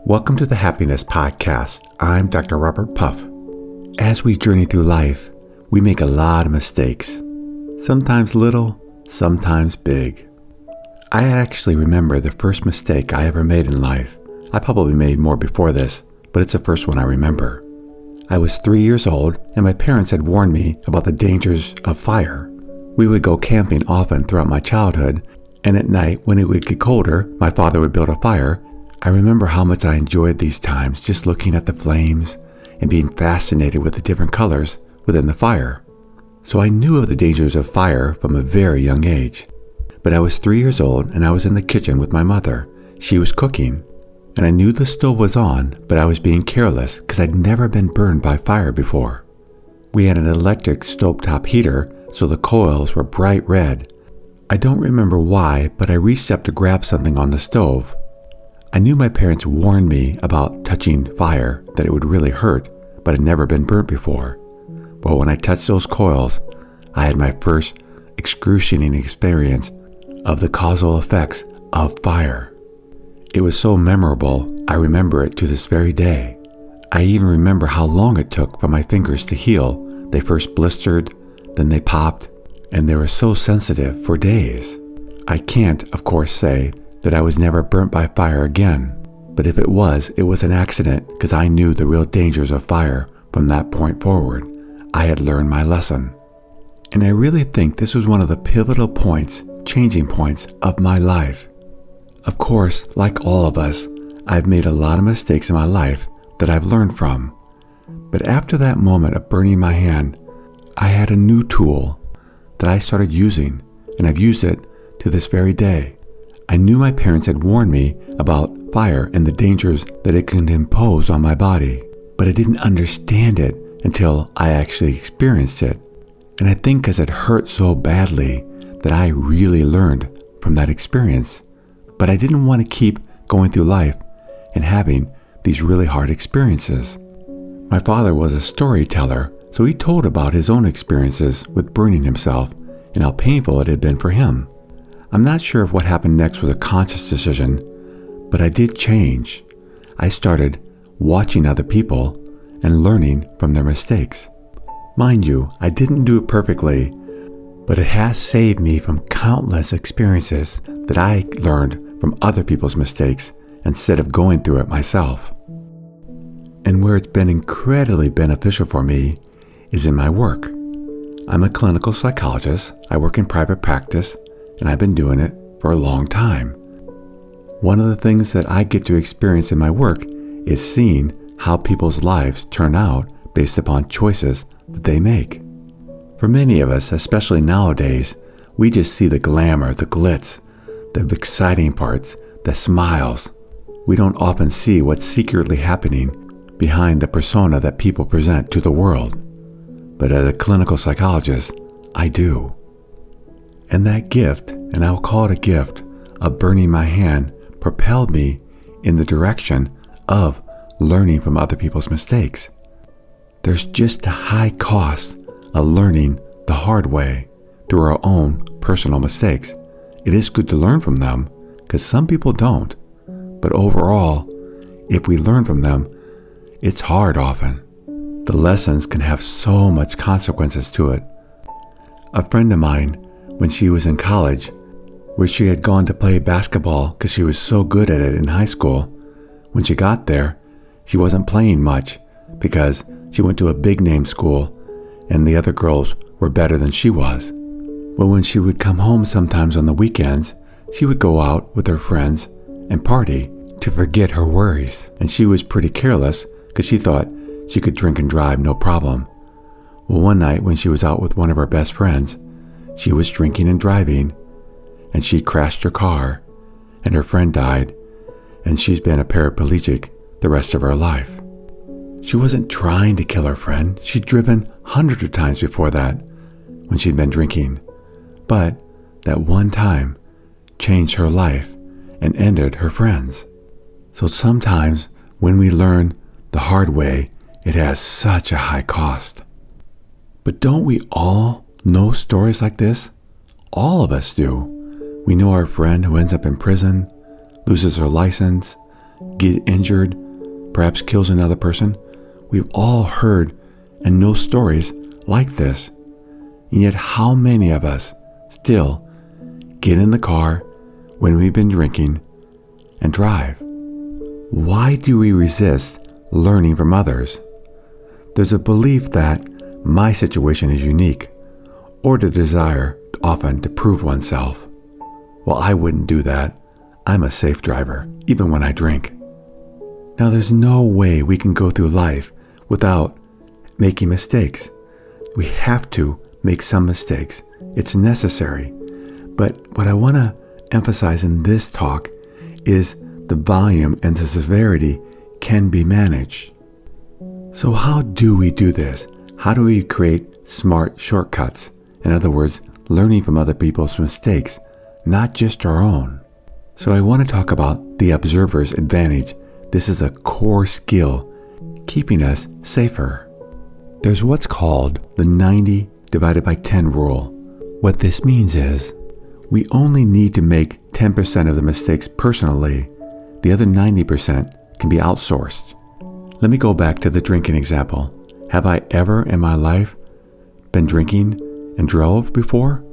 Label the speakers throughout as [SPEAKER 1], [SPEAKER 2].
[SPEAKER 1] Welcome to the Happiness Podcast. I'm Dr. Robert Puff. As we journey through life, we make a lot of mistakes. Sometimes little, sometimes big. I actually remember the first mistake I ever made in life. I probably made more before this, but it's the first one I remember. I was 3 years old and my parents had warned me about the dangers of fire. We would go camping often throughout my childhood, and at night when it would get colder, my father would build a fire. I remember how much I enjoyed these times, just looking at the flames and being fascinated with the different colors within the fire. So I knew of the dangers of fire from a very young age. But I was 3 years old and I was in the kitchen with my mother. She was cooking and I knew the stove was on, but I was being careless because I'd never been burned by fire before. We had an electric stovetop heater, so the coils were bright red. I don't remember why, but I reached up to grab something on the stove. I knew my parents warned me about touching fire, that it would really hurt, but I'd never been burnt before. But when I touched those coils, I had my first excruciating experience of the causal effects of fire. It was so memorable, I remember it to this very day. I even remember how long it took for my fingers to heal. They first blistered, then they popped, and they were so sensitive for days. I can't, of course, say that I was never burnt by fire again. But if it was an accident because I knew the real dangers of fire from that point forward. I had learned my lesson. And I really think this was one of the pivotal points, changing points of my life. Of course, like all of us, I've made a lot of mistakes in my life that I've learned from. But after that moment of burning my hand, I had a new tool that I started using, and I've used it to this very day. I knew my parents had warned me about fire and the dangers that it can impose on my body, but I didn't understand it until I actually experienced it. And I think because it hurt so badly that I really learned from that experience. But I didn't want to keep going through life and having these really hard experiences. My father was a storyteller, so he told about his own experiences with burning himself and how painful it had been for him. I'm not sure if what happened next was a conscious decision, but I did change. I started watching other people and learning from their mistakes. Mind you, I didn't do it perfectly, but it has saved me from countless experiences that I learned from other people's mistakes instead of going through it myself. And where it's been incredibly beneficial for me is in my work. I'm a clinical psychologist. I work in private practice, and I've been doing it for a long time. One of the things that I get to experience in my work is seeing how people's lives turn out based upon choices that they make. For many of us, especially nowadays, we just see the glamour, the glitz, the exciting parts, the smiles. We don't often see what's secretly happening behind the persona that people present to the world. But as a clinical psychologist, I do. And that gift, and I'll call it a gift, of burning my hand propelled me in the direction of learning from other people's mistakes. There's just a high cost of learning the hard way through our own personal mistakes. It is good to learn from them because some people don't. But overall, if we learn from them, it's hard often. The lessons can have so much consequences to it. A friend of mine, when she was in college, where she had gone to play basketball because she was so good at it in high school, when she got there, she wasn't playing much because she went to a big name school and the other girls were better than she was. But when she would come home sometimes on the weekends, she would go out with her friends and party to forget her worries. And she was pretty careless because she thought she could drink and drive no problem. Well, one night when she was out with one of her best friends, she was drinking and driving, and she crashed her car, and her friend died, and she's been a paraplegic the rest of her life. She wasn't trying to kill her friend. She'd driven hundreds of times before that when she'd been drinking. But that one time changed her life and ended her friend's. So sometimes when we learn the hard way, it has such a high cost. But don't we all know stories like this? All of us do. We know our friend who ends up in prison, loses her license, get injured, perhaps kills another person. We've all heard and know stories like this. And yet how many of us still get in the car when we've been drinking and drive? Why do we resist learning from others? There's a belief that my situation is unique, or the desire often to prove oneself. Well, I wouldn't do that. I'm a safe driver, even when I drink. Now, there's no way we can go through life without making mistakes. We have to make some mistakes. It's necessary. But what I want to emphasize in this talk is the volume and the severity can be managed. So how do we do this? How do we create smart shortcuts? In other words, learning from other people's mistakes, not just our own. So I want to talk about the observer's advantage. This is a core skill, keeping us safer. There's what's called the 90 divided by 10 rule. What this means is we only need to make 10% of the mistakes personally. The other 90% can be outsourced. Let me go back to the drinking example. Have I ever in my life been drinking and drove before?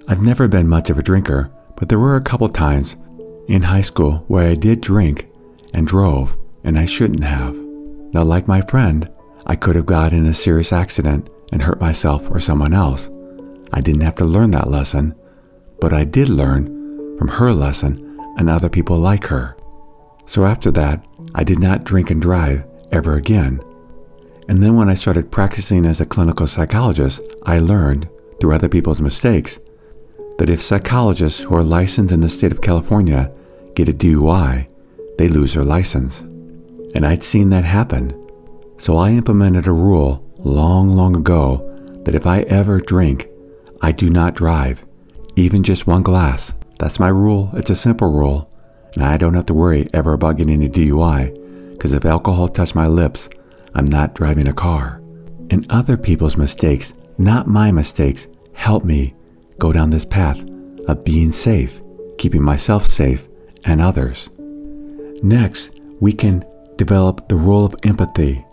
[SPEAKER 1] I've never been much of a drinker, but there were a couple times in high school where I did drink and drove, and I shouldn't have. Now, like my friend, I could have got in a serious accident and hurt myself or someone else. I didn't have to learn that lesson, but I did learn from her lesson and other people like her. So after that, I did not drink and drive ever again. And then when I started practicing as a clinical psychologist, I learned, through other people's mistakes, that if psychologists who are licensed in the state of California get a DUI, they lose their license. And I'd seen that happen. So I implemented a rule long ago that if I ever drink, I do not drive, even just one glass. That's my rule. It's a simple rule. And I don't have to worry ever about getting a DUI, because if alcohol touched my lips, I'm not driving a car. And other people's mistakes, not my mistakes, help me go down this path of being safe, keeping myself safe and others. Next, we can develop the role of empathy.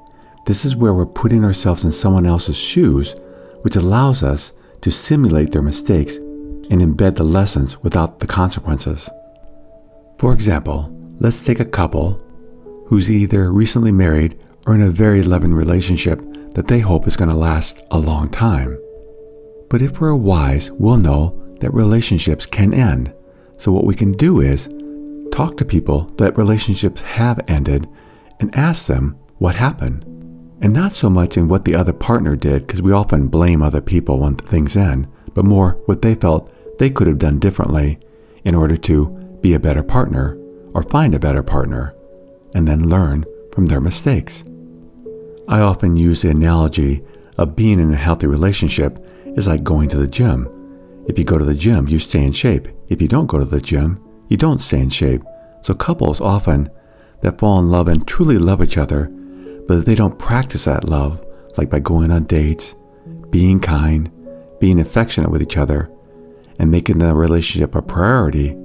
[SPEAKER 1] This is where we're putting ourselves in someone else's shoes, which allows us to simulate their mistakes and embed the lessons without the consequences. For example, let's take a couple who's either recently married or in a very loving relationship that they hope is going to last a long time. But if we're wise, we'll know that relationships can end. So what we can do is talk to people that relationships have ended and ask them what happened. And not so much in what the other partner did, because we often blame other people when things end, but more what they felt they could have done differently in order to be a better partner or find a better partner, and then learn from their mistakes. I often use the analogy of being in a healthy relationship is like going to the gym. If you go to the gym, you stay in shape. If you don't go to the gym, you don't stay in shape. So couples often that fall in love and truly love each other, but they don't practice that love, like by going on dates, being kind, being affectionate with each other, and making the relationship a priority,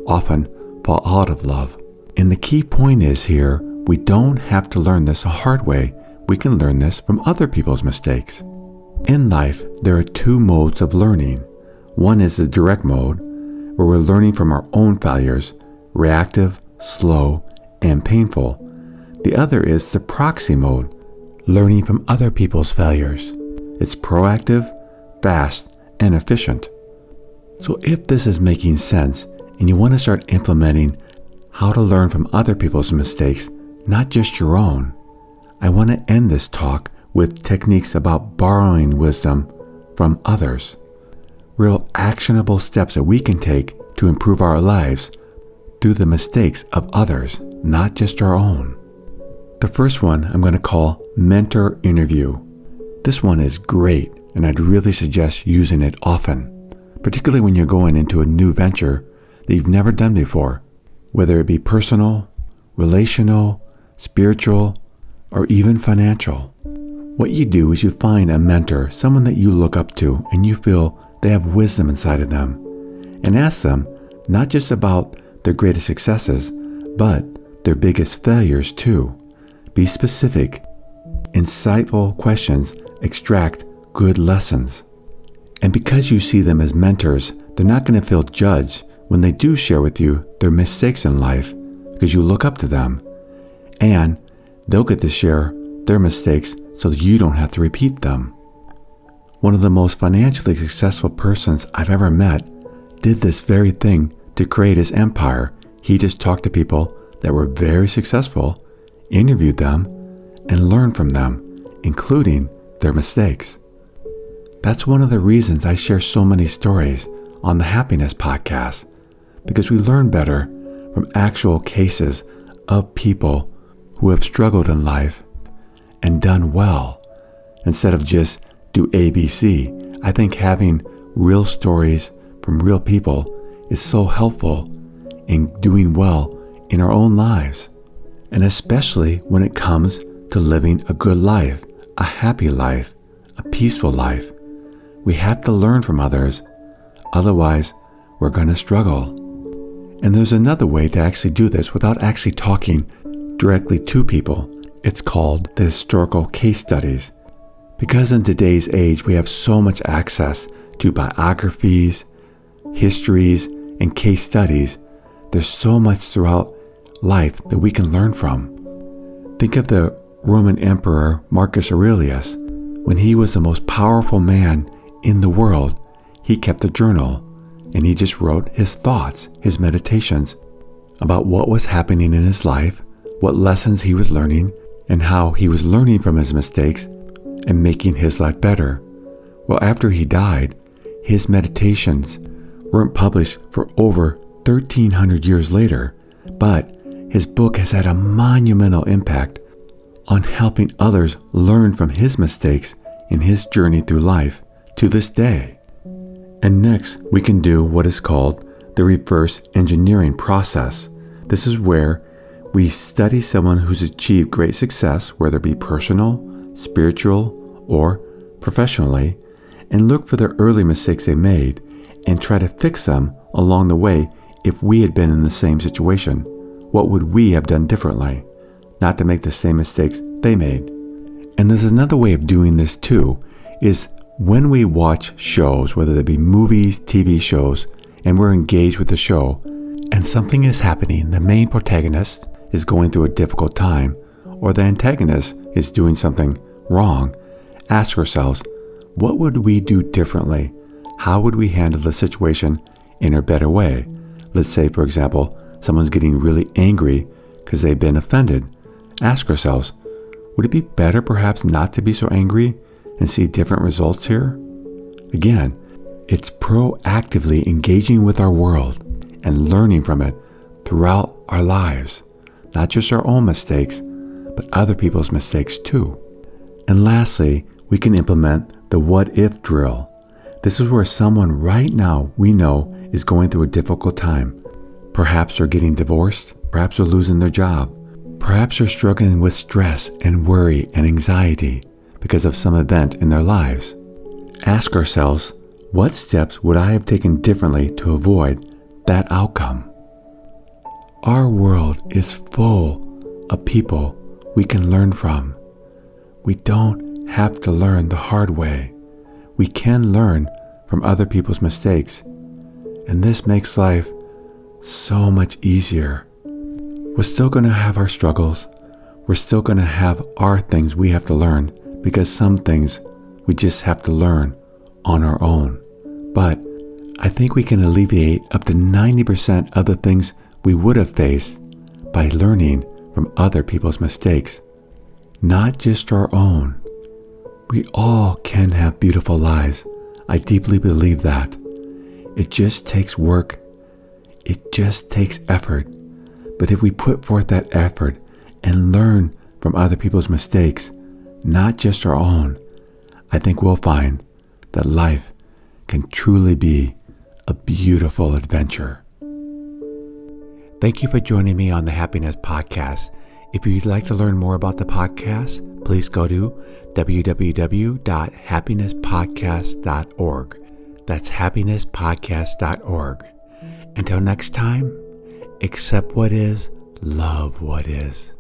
[SPEAKER 1] often fall out of love. And the key point is here, we don't have to learn this a hard way. We can learn this from other people's mistakes. In life, there are two modes of learning. One is the direct mode, where we're learning from our own failures, reactive, slow, and painful. The other is the proxy mode, learning from other people's failures. It's proactive, fast, and efficient. So if this is making sense, and you want to start implementing how to learn from other people's mistakes, not just your own, I want to end this talk with techniques about borrowing wisdom from others. Real actionable steps that we can take to improve our lives through the mistakes of others, not just our own. The first one I'm going to call mentor interview. This one is great, and I'd really suggest using it often, particularly when you're going into a new venture that you've never done before, whether it be personal, relational, spiritual, or even financial. What you do is you find a mentor, someone that you look up to and you feel they have wisdom inside of them, and ask them not just about their greatest successes, but their biggest failures too. Be specific. Insightful questions extract good lessons. And because you see them as mentors, they're not going to feel judged when they do share with you their mistakes in life, because you look up to them. And they'll get to share their mistakes so that you don't have to repeat them. One of the most financially successful persons I've ever met did this very thing to create his empire. He just talked to people that were very successful, interviewed them, and learned from them, including their mistakes. That's one of the reasons I share so many stories on the Happiness Podcast, because we learn better from actual cases of people who have struggled in life and done well, instead of just do ABC. I think having real stories from real people is so helpful in doing well in our own lives, and especially when it comes to living a good life, a happy life, a peaceful life. We have to learn from others, otherwise we're going to struggle. And there's another way to actually do this without actually talking directly to people. It's called the historical case studies. Because in today's age, we have so much access to biographies, histories, and case studies. There's so much throughout life that we can learn from. Think of the Roman Emperor Marcus Aurelius. When he was the most powerful man in the world, he kept a journal, and he just wrote his thoughts, his meditations about what was happening in his life, what lessons he was learning, and how he was learning from his mistakes and making his life better. Well, after he died, his meditations weren't published for over 1,300 years later, but his book has had a monumental impact on helping others learn from his mistakes in his journey through life to this day. And next, we can do what is called the reverse engineering process. This is where we study someone who's achieved great success, whether it be personal, spiritual, or professionally, and look for the early mistakes they made and try to fix them along the way. If we had been in the same situation, what would we have done differently? Not to make the same mistakes they made. And there's another way of doing this too, is when we watch shows, whether they be movies, TV shows, and we're engaged with the show, and something is happening, the main protagonist is going through a difficult time, or the antagonist is doing something wrong, ask ourselves, what would we do differently? How would we handle the situation in a better way? Let's say, for example, someone's getting really angry because they've been offended. Ask ourselves, would it be better perhaps not to be so angry and see different results here? Again, it's proactively engaging with our world and learning from it throughout our lives, not just our own mistakes, but other people's mistakes too. And lastly, we can implement the what if drill. This is where someone right now we know is going through a difficult time. Perhaps they're getting divorced, perhaps they're losing their job, perhaps they're struggling with stress and worry and anxiety because of some event in their lives. Ask ourselves, what steps would I have taken differently to avoid that outcome? Our world is full of people we can learn from. We don't have to learn the hard way. We can learn from other people's mistakes, and this makes life so much easier. We're still going to have our struggles. We're still going to have our things we have to learn, because some things we just have to learn on our own. But I think we can alleviate up to 90% of the things we would have faced by learning from other people's mistakes, not just our own. We all can have beautiful lives. I deeply believe that. It just takes work. It just takes effort. But if we put forth that effort and learn from other people's mistakes, not just our own, I think we'll find that life can truly be a beautiful adventure. Thank you for joining me on the Happiness Podcast. If you'd like to learn more about the podcast, please go to www.happinesspodcast.org. That's happinesspodcast.org. Until next time, accept what is, love what is.